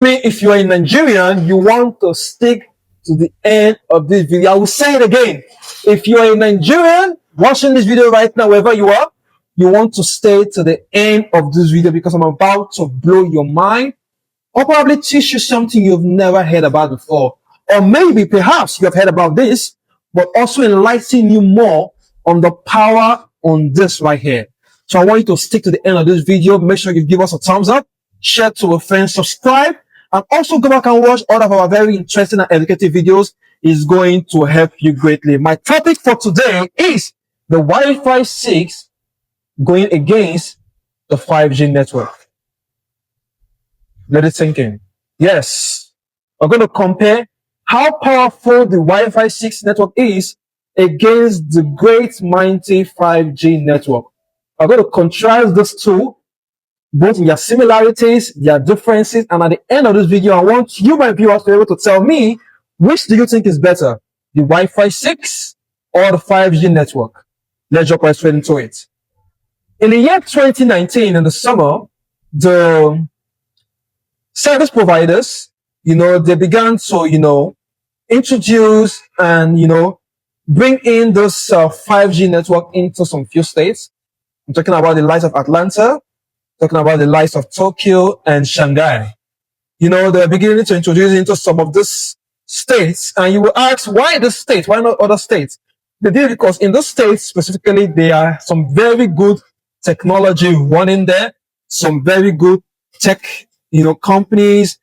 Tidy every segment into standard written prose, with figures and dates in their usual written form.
If you are a Nigerian, you want to stick to the end of this video. I will say it again. If you are a Nigerian watching this video right now, wherever you are, you want to stay to the end of this video because I'm about to blow your mind or probably teach you something you've never heard about before. Or maybe perhaps you have heard about this, but also enlighten you more on the power on this right here. So I want you to stick to the end of this video. Make sure you give us a thumbs up, share to a friend, subscribe, and also go back and watch all of our very interesting and educative videos. Is going to help you greatly. My topic for today is the Wi-Fi 6 going against the 5G network. Let it sink in. Yes, we're going to compare how powerful the Wi-Fi 6 network is against the great mighty 5G network. I'm going to contrast those two, both their similarities, their differences, and at the end of this video, I want you, my viewers, to be able to tell me which do you think is better, the Wi-Fi 6 or the 5G network. Let's jump right straight into it. In the year 2019, in the summer, the service providers, they began to, introduce and, bring in this 5G network into some few states. I'm talking about the likes of Atlanta, talking about the likes of Tokyo and Shanghai. They're beginning to introduce into some of these states, and you will ask, why this state? Why not other states? They did because in those states specifically, there are some very good technology running there, some very good tech, companies,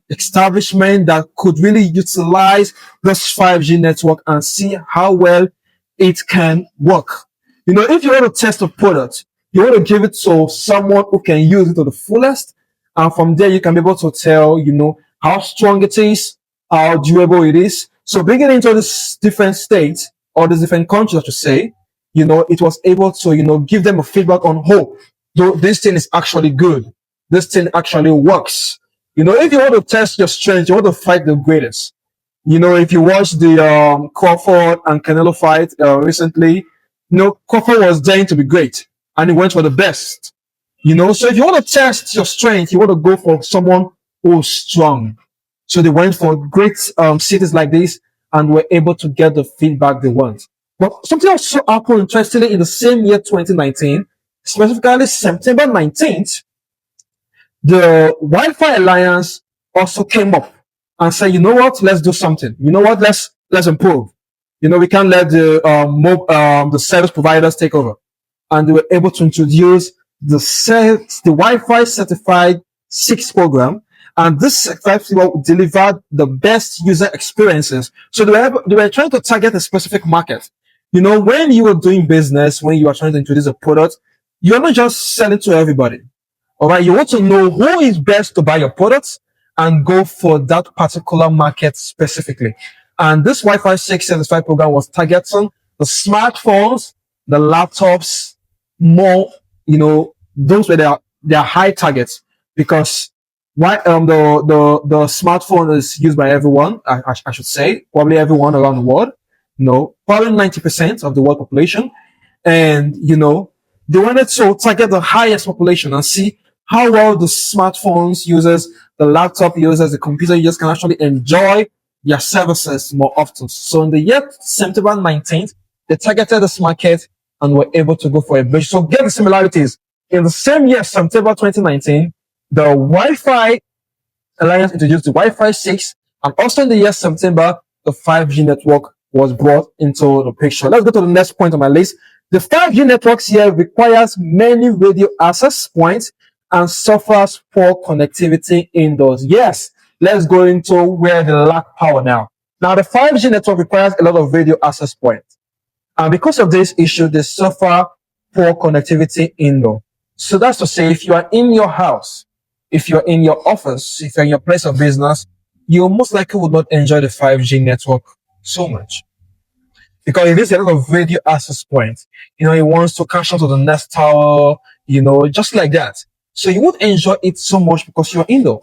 establishment that could really utilize this 5G network and see how well it can work. If you want to test a product, you want to give it to someone who can use it to the fullest, and from there you can be able to tell, how strong it is, how durable it is. So bringing it into this different states or these different countries, I should say, it was able to, give them a feedback on hope. Though this thing is actually good. This thing actually works. If you want to test your strength, you want to fight the greatest. If you watch the Crawford and Canelo fight recently, Crawford was dying to be great, and he went for the best. So if you want to test your strength, you want to go for someone who's strong. So they went for great cities like this and were able to get the feedback they want. But something also happened interestingly in the same year, 2019, specifically September 19th, the Wi-Fi Alliance also came up and said, you know what, let's do something. You know what, let's improve. We can't let the service providers take over. And they were able to introduce the Wi-Fi Certified 6 program. And this certified delivered the best user experiences. So they were trying to target a specific market. When you are doing business, when you are trying to introduce a product, you're not just selling to everybody. All right. You want to know who is best to buy your products and go for that particular market specifically. And this Wi-Fi 6 certified program was targeting the smartphones, the laptops, more, those were their high targets, because the smartphone is used by everyone, I should say, probably everyone around the world, probably 90% of the world population. And, they wanted to target the highest population and see how well the smartphones users, the laptop users, the computer users can actually enjoy their services more often. So in the year September 19th, they targeted this market and were able to go for a bridge. So get the similarities. In the same year, September 2019, the Wi-Fi Alliance introduced the Wi-Fi 6, and also in the year September, the 5G network was brought into the picture. Let's go to the next point on my list. The 5G networks here requires many radio access points and suffers poor connectivity indoors. Yes, let's go into where they lack power now. Now, the 5G network requires a lot of radio access points. And because of this issue, they suffer poor connectivity indoor. So that's to say, if you are in your house, if you're in your office, if you're in your place of business, you most likely would not enjoy the 5G network so much. Because it is a lot of radio access points. It wants to catch on to the next tower, just like that. So you won't enjoy it so much because you're indoor.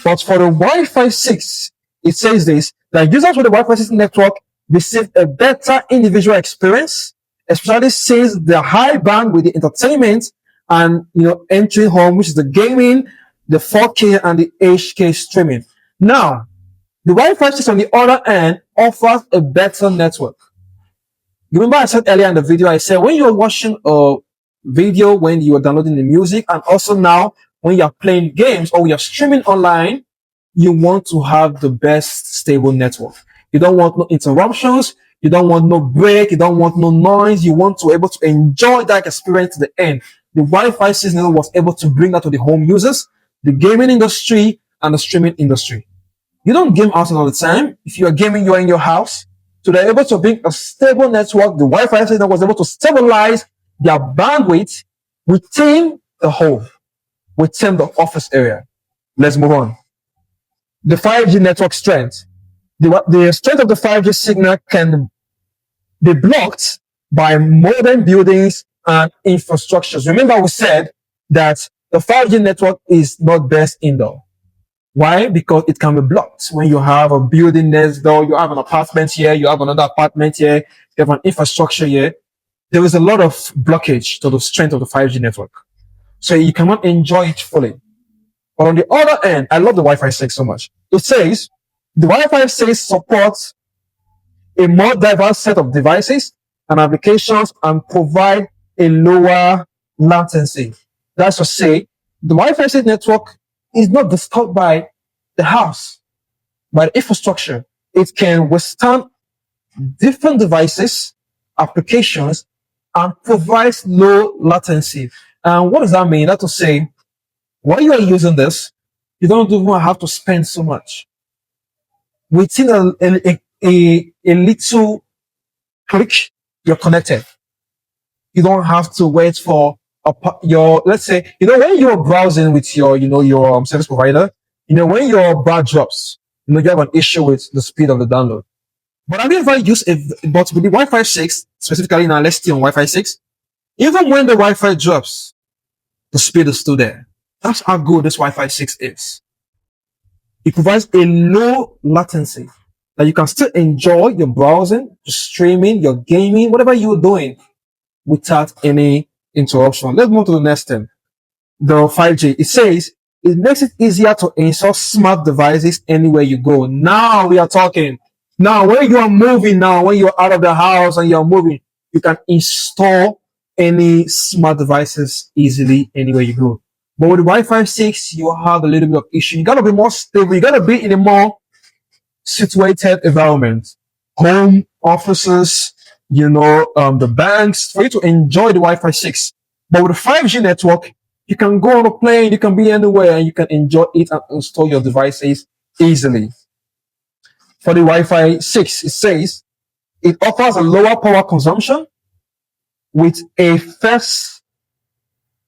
But for the Wi-Fi 6, it says this, that users with the Wi-Fi 6 network receive a better individual experience, especially since the high band with the entertainment and, entering home, which is the gaming, the 4K and the HK streaming. Now, the Wi-Fi 6 on the other end offers a better network. You remember I said earlier in the video, I said when you're watching a video, when you are downloading the music, and also now when you're playing games or you're streaming online, you want to have the best stable network. You don't want no interruptions. You don't want no break. You don't want no noise. You want to be able to enjoy that experience to the end. The Wi-Fi 6 network was able to bring that to the home users, the gaming industry, and the streaming industry. You don't game outside all the time. If you are gaming, you are in your house. So they're able to bring a stable network. The Wi-Fi system was able to stabilize their bandwidth within the home, within the office area. Let's move on. The 5G network strength. The strength of the 5G signal can be blocked by modern buildings and infrastructures. Remember we said that the 5G network is not best indoor. Why? Because it can be blocked. When you have a building next door, you have an apartment here, you have another apartment here, you have an infrastructure here. There is a lot of blockage to the strength of the 5G network. So you cannot enjoy it fully. But on the other end, I love the Wi-Fi 6 so much. It says the Wi-Fi 6 supports a more diverse set of devices and applications and provide a lower latency. That's to say, the Wi-Fi 6 network is not disturbed by the house, by the infrastructure. It can withstand different devices, applications, and provides low latency. And what does that mean? That's to say, while you are using this, you don't even have to spend so much. Within a little click, you're connected. You don't have to wait for your, let's say, when you're browsing with your service provider, when your bar drops, you have an issue with the speed of the download. But have you ever used but with the Wi-Fi 6, specifically now, let's stay on Wi-Fi 6, even when the Wi-Fi drops, the speed is still there. That's how good this Wi-Fi 6 is. It provides a low latency that you can still enjoy your browsing, your streaming, your gaming, whatever you're doing without any interruption. Let's move to the next thing. The 5G. It says it makes it easier to install smart devices anywhere you go. Now we are talking. Now when you are moving, when you're out of the house and you're moving, you can install any smart devices easily anywhere you go. But with the Wi-Fi 6, you have a little bit of issue. You gotta be more stable. You gotta be in a more situated environment. Home, offices, the banks, for you to enjoy the Wi-Fi 6. But with the 5G network, you can go on a plane, you can be anywhere, and you can enjoy it and install your devices easily. For the Wi-Fi 6, it says it offers a lower power consumption with a fast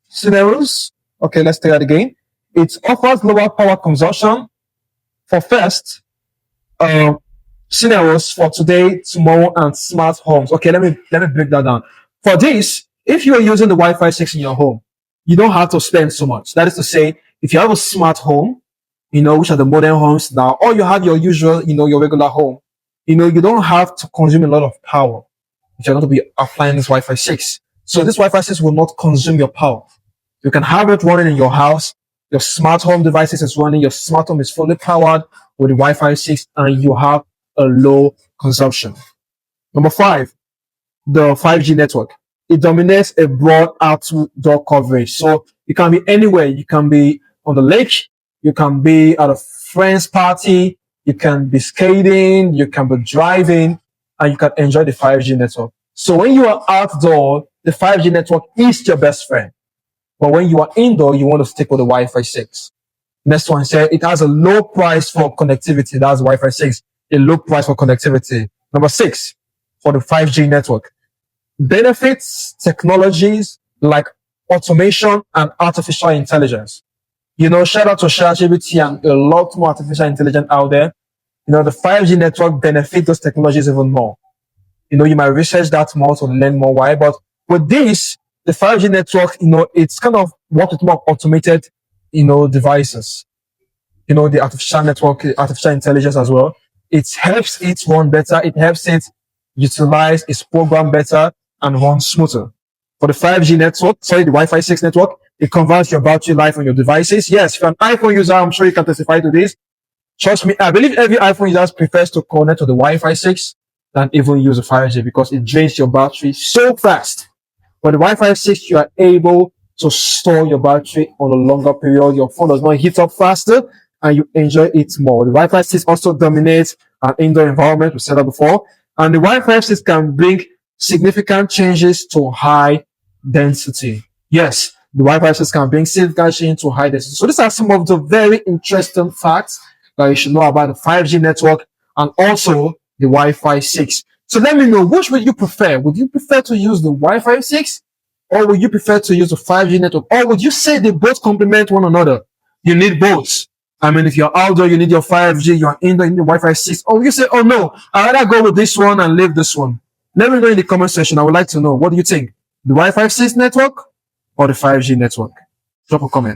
scenarios. Okay, let's take that again. It offers lower power consumption for first scenarios for today, tomorrow, and smart homes. Okay, let me break that down. For this, if you are using the Wi-Fi 6 in your home, you don't have to spend so much. That is to say, if you have a smart home, which are the modern homes now, or you have your usual, your regular home, you don't have to consume a lot of power if you're going to be applying this Wi-Fi 6. So this Wi-Fi 6 will not consume your power. You can have it running in your house. Your smart home devices is running. Your smart home is fully powered with the Wi-Fi 6 and you have a low consumption. Number 5, the 5G network. It dominates a broad outdoor coverage. So you can be anywhere. You can be on the lake. You can be at a friend's party. You can be skating. You can be driving and you can enjoy the 5G network. So when you are outdoor, the 5G network is your best friend. But when you are indoor, you want to stick with the Wi-Fi 6. Next one said it has a low price for connectivity. That's Wi-Fi 6. A low price for connectivity. Number 6, for the 5G network. Benefits technologies like automation and artificial intelligence. Shout out to ChatGPT and a lot more artificial intelligence out there. The 5G network benefits those technologies even more. You might research that more to learn more why. But with this, the 5G network, it's kind of works with more automated, devices. The artificial network, artificial intelligence as well. It helps it run better. It helps it utilize its program better and run smoother. For the 5G network, the Wi-Fi 6 network, It converts your battery life on your devices. Yes, if you're an iPhone user, I'm sure you can testify to this. Trust me, I believe every iPhone user prefers to connect to the Wi-Fi 6 than even use the 5G because it drains your battery so fast. But the Wi-Fi 6, you are able to store your battery on a longer period. Your phone does not heat up faster and you enjoy it more. The Wi-Fi 6 also dominates an indoor environment, we said that before. And the Wi-Fi 6 can bring significant changes to high density. Yes, the Wi-Fi 6 can bring significant changes to high density. So these are some of the very interesting facts that you should know about the 5G network and also the Wi-Fi 6. So let me know, which would you prefer? Would you prefer to use the Wi-Fi 6 or would you prefer to use the 5G network? Or would you say they both complement one another? You need both. I mean, if you're outdoor, you need your 5G, you're indoor, you need Wi-Fi 6. Or you say, oh no, I'd rather go with this one and leave this one. Let me know in the comment section. I would like to know, what do you think? The Wi-Fi 6 network or the 5G network? Drop a comment.